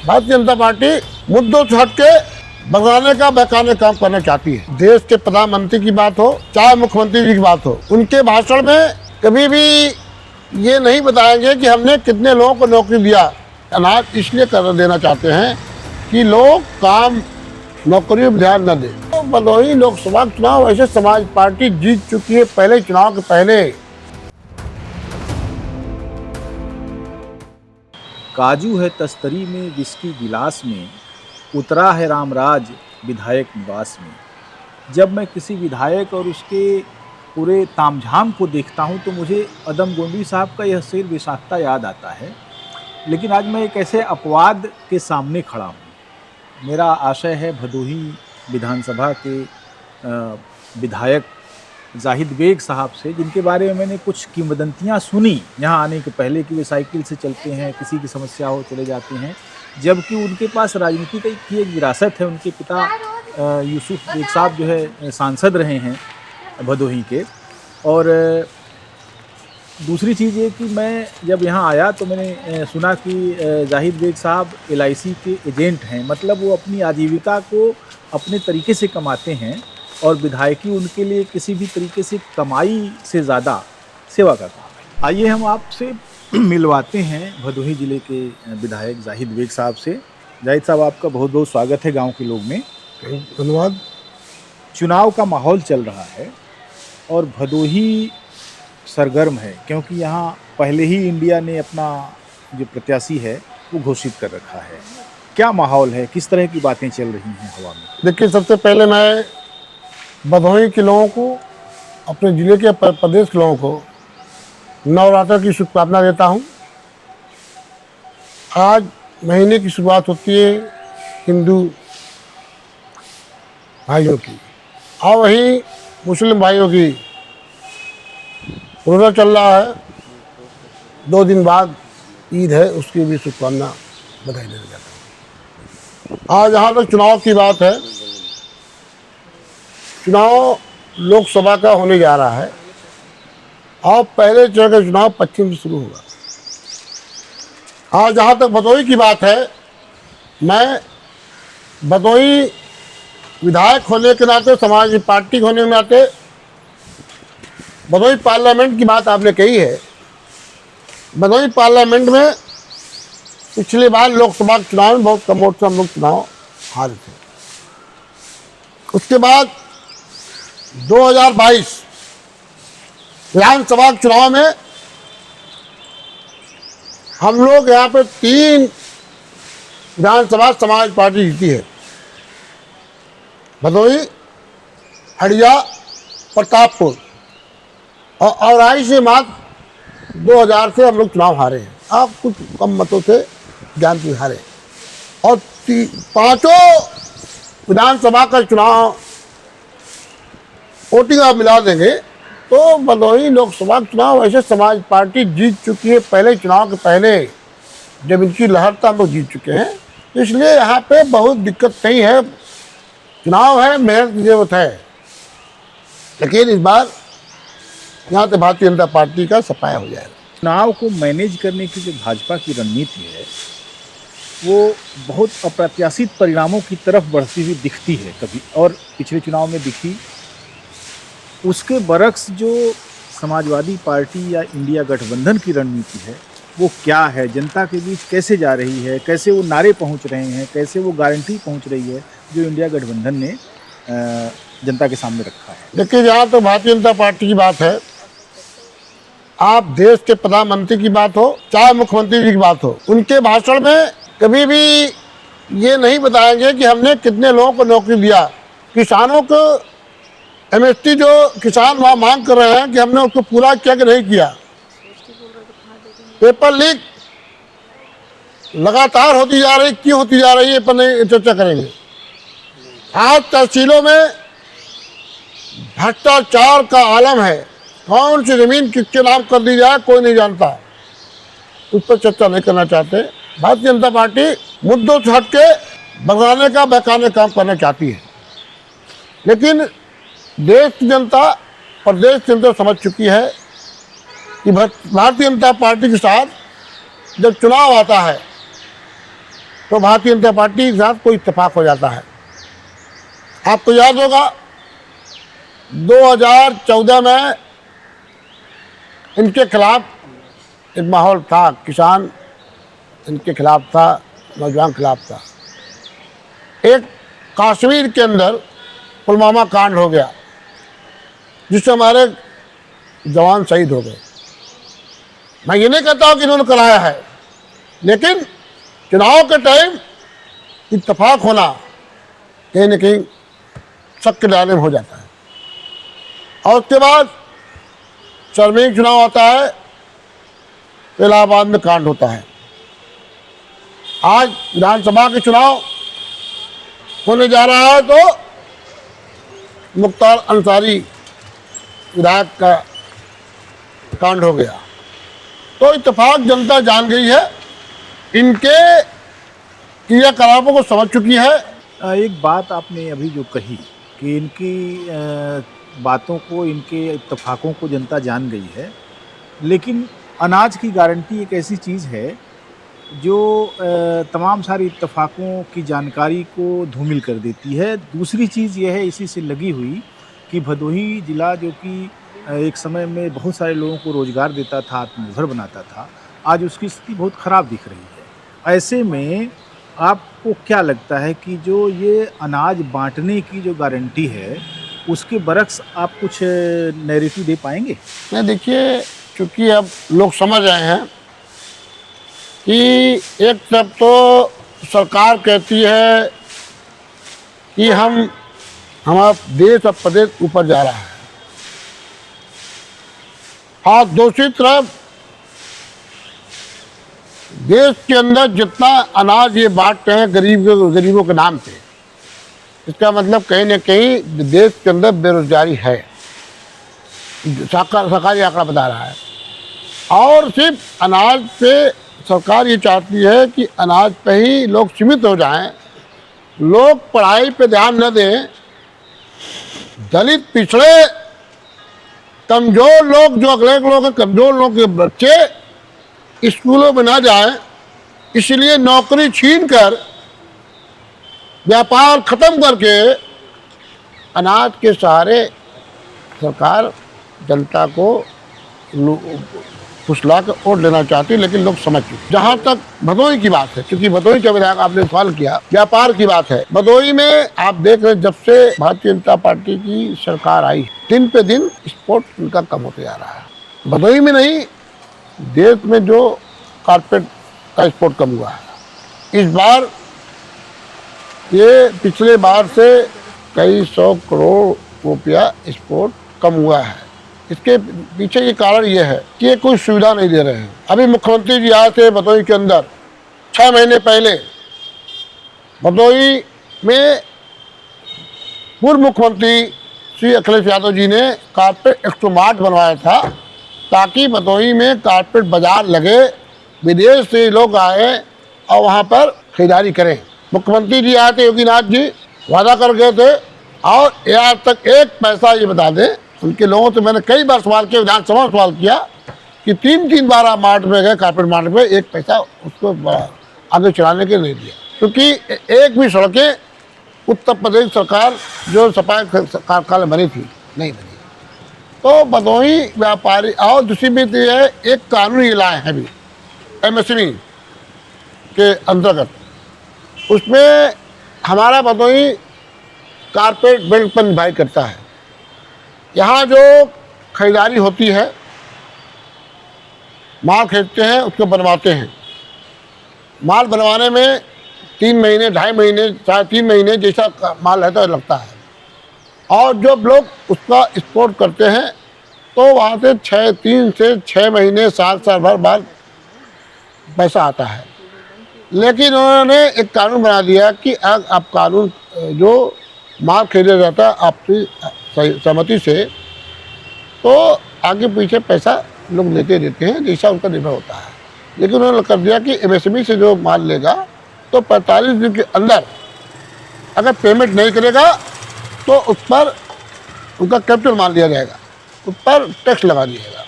Bharatiya Janata party मुद्दों से हटके बगाने का बहकाने काम करना चाहती है। देश के प्रधानमंत्री की बात हो चाहे मुख्यमंत्री जी की बात हो, उनके भाषण में कभी भी ये नहीं बताएंगे कि हमने कितने लोगों को नौकरी दिया। अनाज इसलिए कर देना चाहते हैं कि लोग काम नौकरियों पर ध्यान न दें। तो भदोही लोकसभा चुनाव वैसे समाज पार्टी जीत चुकी है पहले चुनाव के पहले। काजू है तस्तरी में विस्की गिलास में, उतरा है रामराज विधायक निवास में। जब मैं किसी विधायक और उसके पूरे तामझाम को देखता हूं तो मुझे अदम गोंडी साहब का यह शेर विशाखता याद आता है। लेकिन आज मैं एक ऐसे अपवाद के सामने खड़ा हूं। मेरा आशय है भदोही विधानसभा के विधायक जाहिद बेग साहब से, जिनके बारे में मैंने कुछ किंवदंतियां सुनी यहाँ आने के पहले कि वे साइकिल से चलते हैं, किसी की समस्या हो चले जाते हैं, जबकि उनके पास राजनीति की एक विरासत है। उनके पिता यूसुफ बेग साहब जो है सांसद रहे हैं भदोही के। और दूसरी चीज़ ये कि मैं जब यहाँ आया तो मैंने सुना कि जाहिद बेग साहब LIC के एजेंट हैं, मतलब वो अपनी आजीविका को अपने तरीके से कमाते हैं और विधायकी उनके लिए किसी भी तरीके से कमाई से ज़्यादा सेवा का काम है। आइए हम आपसे मिलवाते हैं भदोही ज़िले के विधायक जाहिद बेग साहब से। जाहिद साहब, आपका बहुत बहुत स्वागत है गांव के लोग में। धन्यवाद। चुनाव का माहौल चल रहा है और भदोही सरगर्म है, क्योंकि यहाँ पहले ही इंडिया ने अपना जो प्रत्याशी है वो घोषित कर रखा है। क्या माहौल है, किस तरह की बातें चल रही हैं हवा में? देखिए, सबसे पहले मैं भदोही के लोगों को, अपने ज़िले के प्रदेश के लोगों को नवरात्र की शुभकामना देता हूँ। आज महीने की शुरुआत होती है हिंदू भाइयों की, और वहीं मुस्लिम भाइयों की रोज़ा चल रहा है। 2 दिन बाद ईद है, उसकी भी शुभकामना बधाई देना चाहता हूँ। आज जहाँ तक चुनाव की बात है, चुनाव लोकसभा का होने जा रहा है और पहले चरण का चुनाव पश्चिम से शुरू होगा। आज जहाँ तक भदोही की बात है, मैं भदोही विधायक होने के नाते, समाजवादी पार्टी होने के नाते, भदोही पार्लियामेंट की बात आपने कही है। भदोही पार्लियामेंट में पिछली बार लोकसभा के चुनाव में बहुत कम वोट से हम लोग चुनाव हारे थे। उसके बाद 2022 विधानसभा चुनाव में हम लोग यहाँ पे 3 विधानसभा समाज पार्टी जीती है। भदोही, हड़िया, प्रतापपुर, और औराई से मात्र 2000 से हम लोग चुनाव हारे हैं। आप कुछ कम मतों से ज्ञानपुर हारे, और 5 विधानसभा का चुनाव वोटिंग आप मिला देंगे तो भदोही लोकसभा चुनाव वैसे समाज पार्टी जीत चुकी है पहले चुनाव के पहले। जब इनकी लहर था हम लोग जीत चुके हैं, इसलिए यहाँ पे बहुत दिक्कत नहीं है। चुनाव है, मेहनत की जरूरत है, लेकिन इस बार यहाँ से भारतीय जनता पार्टी का सफाया हो जाएगा। चुनाव को मैनेज करने की जो भाजपा की रणनीति है वो बहुत अप्रत्याशित परिणामों की तरफ बढ़ती हुई दिखती है कभी, और पिछले चुनाव में दिखी। उसके बरक्स जो समाजवादी पार्टी या इंडिया गठबंधन की रणनीति है वो क्या है, जनता के बीच कैसे जा रही है, कैसे वो नारे पहुंच रहे हैं, कैसे वो गारंटी पहुंच रही है जो इंडिया गठबंधन ने जनता के सामने रखा है। देखिए, जहाँ तो भारतीय जनता पार्टी की बात है, आप देश के प्रधानमंत्री की बात हो चाहे मुख्यमंत्री जी की बात हो, उनके भाषण में कभी भी ये नहीं बताएंगे कि हमने कितने लोगों को नौकरी दिया। किसानों को MST जो किसान वहाँ मांग कर रहे हैं कि हमने उसको पूरा किया कि नहीं किया। पेपर लीक लगातार होती जा रही, क्यों होती जा रही है पर नहीं चर्चा करेंगे। आज तहसीलों में भ्रष्टाचार का आलम है, कौन सी जमीन किसके नाम कर दी जाए कोई नहीं जानता, उस पर चर्चा नहीं करना चाहते। भारतीय जनता पार्टी मुद्दों से हटके बगाने का बहकाने काम करना चाहती है, लेकिन देश की जनता, प्रदेश की जनता समझ चुकी है कि भारतीय जनता पार्टी के साथ जब चुनाव आता है तो भारतीय जनता पार्टी के साथ कोई इत्तेफाक हो जाता है। आपको याद होगा 2014 में इनके खिलाफ एक माहौल था, किसान इनके खिलाफ था, नौजवान खिलाफ था। एक कश्मीर के अंदर पुलवामा कांड हो गया जिससे हमारे जवान शहीद हो गए। मैं ये नहीं कहता हूँ कि इन्होंने कराया है, लेकिन चुनाव के टाइम इत्तेफाक होना कहीं न कहीं शक के दायरे में हो जाता है। और उसके बाद सार्वत्रिक चुनाव आता है, तो इलाहाबाद में कांड होता है। आज विधानसभा के चुनाव होने जा रहा है तो मुख्तार अंसारी विधायक का कांड हो गया। तो इत्तेफाक जनता जान गई है, इनके क्रियाकलापों को समझ चुकी है। एक बात आपने अभी जो कही कि इनकी बातों को, इनके इत्तेफाकों को जनता जान गई है, लेकिन अनाज की गारंटी एक ऐसी चीज़ है जो तमाम सारी इत्तेफाकों की जानकारी को धूमिल कर देती है। दूसरी चीज़ यह है इसी से लगी हुई कि भदोही ज़िला जो कि एक समय में बहुत सारे लोगों को रोज़गार देता था, आत्मनिर्भर बनाता था, आज उसकी स्थिति बहुत ख़राब दिख रही है। ऐसे में आपको क्या लगता है कि जो ये अनाज बांटने की जो गारंटी है उसके बरक्स आप कुछ नैरेटिव दे पाएंगे? नहीं, देखिए, चूँकि अब लोग समझ रहे हैं कि एक तरफ तो सरकार कहती है कि हमारा देश और प्रदेश ऊपर जा रहा है, और दूसरी तरफ देश के अंदर जितना अनाज ये बांटते हैं गरीबों के नाम पे, इसका मतलब कहीं न कहीं देश के अंदर बेरोजगारी है। सरकारी आंकड़ा बता रहा है। और सिर्फ अनाज पे सरकार ये चाहती है कि अनाज पे ही लोग सीमित हो जाएं, लोग पढ़ाई पे ध्यान न दें, दलित, पिछड़े, कमज़ोर लोग, जो अगले लोग हैं, कमज़ोर लोग के बच्चे स्कूलों में ना जाएं, इसलिए नौकरी छीनकर व्यापार खत्म करके अनाज के सहारे सरकार जनता को फुसला कर वोट लेना चाहती है। लेकिन लोग समझ चुके। जहाँ तक भदोही की बात है, क्योंकि भदोही का विधायक आपने सवाल किया, व्यापार की बात है। भदोही में आप देख रहे, जब से भारतीय जनता पार्टी की सरकार आई, दिन पे दिन एक्सपोर्ट उनका कम होते जा रहा है। भदोही में नहीं, देश में जो कारपेट का एक्सपोर्ट कम हुआ है। इस बार ये पिछले बार से कई 100 करोड़ रुपया एक्सपोर्ट कम हुआ है। इसके पीछे ये कारण ये है कि ये कोई सुविधा नहीं दे रहे हैं। अभी मुख्यमंत्री जी आए थे भदोही के अंदर 6 महीने पहले। भदोही में पूर्व मुख्यमंत्री श्री अखिलेश यादव जी ने कारपेट एक्सपोमार्ट बनवाया था, ताकि भदोही में कारपेट बाजार लगे, विदेश से लोग आए और वहाँ पर खरीदारी करें। मुख्यमंत्री जी आए थे, योगीनाथ जी वादा कर गए थे, और आज तक एक पैसा, ये बता दें, उनके लोगों से मैंने कई बार सवाल किया, विधानसभा में सवाल किया कि 3-3 बार आप मार्ट में गए, कारपेट मार्ट में, एक पैसा उसको आगे चलाने के नहीं दिया। क्योंकि एक भी सड़कें उत्तर प्रदेश सरकार जो सफाई कारखाने बनी थी, नहीं बनी। तो भदोही व्यापारी, और दूसरी बात यह है, एक कानून ये लाए हैं अभी MSME के अंतर्गत, उसमें हमारा भदोही कारपेट बेल्ट पर निभाई करता है। यहाँ जो खरीदारी होती है, माल खरीदते हैं, उसको बनवाते हैं। माल बनवाने में 3 महीने, 2.5 महीने, 3.5 महीने जैसा माल रहता है लगता है। और जब लोग उसका एक्सपोर्ट करते हैं तो वहाँ से 3 से 6 महीने, साल भर बाद पैसा आता है। लेकिन उन्होंने एक कानून बना दिया कि आप कानून जो माल खरीदा जाता है आपकी सहमति से, तो आगे पीछे पैसा लोग लेते देते हैं, जैसा उनका निर्भर होता है। लेकिन उन्होंने कर दिया कि MSME से जो माल लेगा तो 45 दिन के अंदर अगर पेमेंट नहीं करेगा तो उस पर उनका कैपिटल मान लिया जाएगा, उस पर टैक्स लगा दिएगा।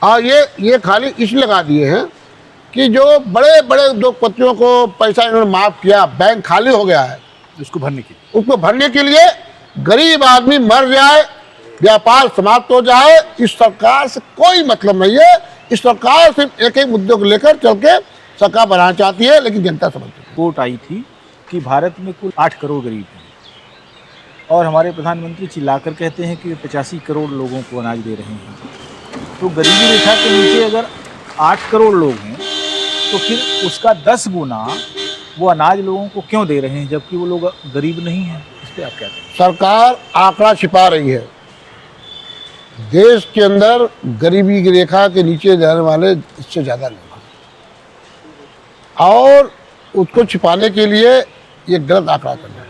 और ये खाली इसलिए लगा दिए हैं कि जो बड़े बड़े उद्योगपतियों को पैसा इन्होंने माफ किया, बैंक खाली हो गया है, उसको भरने के लिए। उसको भरने के लिए गरीब आदमी मर जाए, व्यापार समाप्त हो जाए, इस सरकार से कोई मतलब नहीं है। इस सरकार सिर्फ एक एक मुद्दे को लेकर चल के सरकार बनाना चाहती है, लेकिन जनता समझती है। रिपोर्ट आई थी कि भारत में कुल 8 करोड़ गरीब हैं और हमारे प्रधानमंत्री चिल्लाकर कहते हैं कि वे 85 करोड़ लोगों को अनाज दे रहे हैं। तो गरीबी रेखा के नीचे अगर 8 करोड़ लोग हैं तो फिर उसका 10 गुना वो अनाज लोगों को क्यों दे रहे हैं, जबकि वो लोग गरीब नहीं हैं? इस पर आप क्या कहें? सरकार आंकड़ा छिपा रही है। देश के अंदर गरीबी की रेखा के नीचे रहने वाले इससे ज़्यादा लोग हैं, और उसको छिपाने के लिए ये गलत आंकड़ा कर रहे हैं।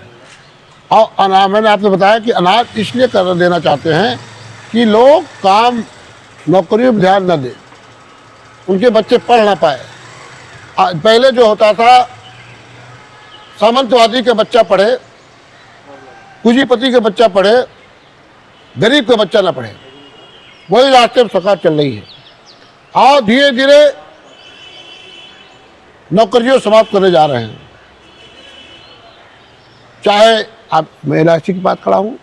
और अनाज, मैंने आपको बताया कि अनाज इसलिए कर देना चाहते हैं कि लोग काम नौकरियों पर ध्यान न दें, उनके बच्चे पढ़ ना पाए। पहले जो होता था, सामंतवादी का बच्चा पढ़े, पूंजीपति का बच्चा पढ़े, गरीब का बच्चा ना पढ़े, वही रास्ते पर सरकार चल रही है। और धीरे धीरे नौकरियों समाप्त करने जा रहे हैं। चाहे आप, मैं एलआईसी की बात खड़ा हूँ,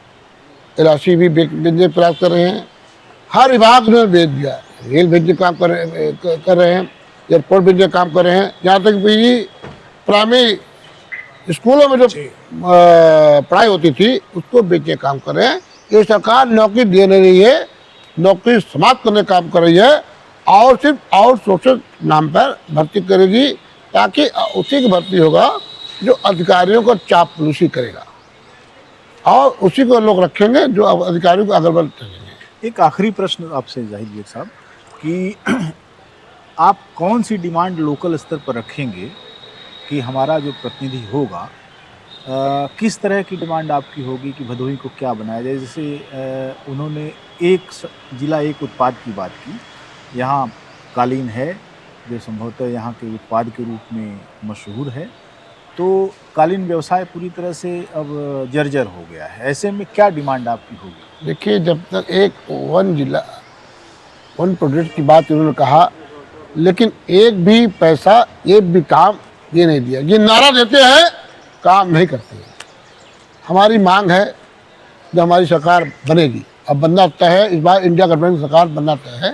एलआईसी भी बेचने प्रयास कर रहे हैं, हर विभाग ने बेच दिया। रेल भेजने का काम कर रहे हैं, एयरपोर्ट भेजने का काम कर रहे हैं, यहाँ तक भी प्राइमरी स्कूलों में जो पढ़ाई होती थी उसको बेचने का काम कर रहे हैं। ये सरकार नौकरी दे नहीं रही है, नौकरी समाप्त करने का काम कर रही है, और सिर्फ आउटसोर्सिंग नाम पर भर्ती करेगी, ताकि उसी की भर्ती होगा जो अधिकारियों को चापलूसी करेगा, और उसी को लोग रखेंगे जो अधिकारियों को अगल बगल चलेंगे। एक आखिरी प्रश्न आपसे जाहिद बेग साहब कि आप कौन सी डिमांड लोकल स्तर पर रखेंगे कि हमारा जो प्रतिनिधि होगा, किस तरह की डिमांड आपकी होगी कि भदोही को क्या बनाया जाए? जैसे उन्होंने एक जिला एक उत्पाद की बात की, यहाँ कालीन है जो संभवतः यहाँ के उत्पाद के रूप में मशहूर है, तो कालीन व्यवसाय पूरी तरह से अब जर्जर हो गया है। ऐसे में क्या डिमांड आपकी होगी? देखिए, जब तक एक वन जिला वन प्रोजेक्ट की बात उन्होंने कहा, लेकिन एक भी पैसा, एक भी काम ये नहीं दिया। ये नारा देते हैं, काम नहीं करते हैं। हमारी मांग है जो हमारी सरकार बनेगी, अब बनना तय है, इस बार इंडिया गठबंधन की सरकार बनना तय है,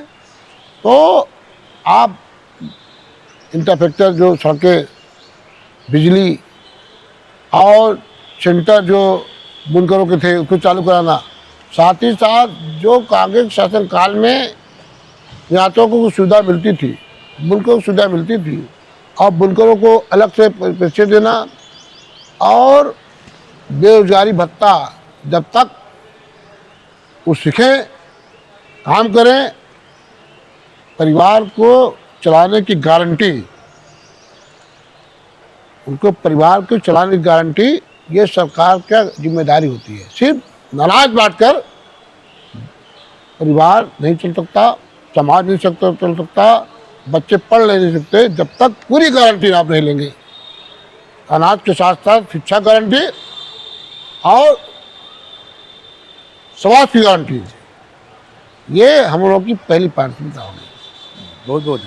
तो आप इंफ्रास्ट्रक्चर जो सड़कें, बिजली और सेंटर जो बुनकरों के थे उसको चालू कराना, साथ ही साथ जो कांग्रेस शासन काल में यात्रियों को सुविधा मिलती थी, बुनकरों को सुविधा मिलती थी, और बुनकरों को अलग से पैसे देना, और बेरोजगारी भत्ता जब तक वो सीखें, काम करें, परिवार को चलाने की गारंटी, उनको परिवार को चलाने की गारंटी ये सरकार का जिम्मेदारी होती है। सिर्फ अनाज बांटकर परिवार नहीं चल सकता, समाज नहीं चल सकता, बच्चे पढ़ नहीं सकते जब तक पूरी गारंटी आप नहीं लेंगे। अनाज के साथ साथ शिक्षा गारंटी और स्वास्थ्य की गारंटी, ये हम लोगों की पहली प्राथमिकता होगी। बहुत बहुत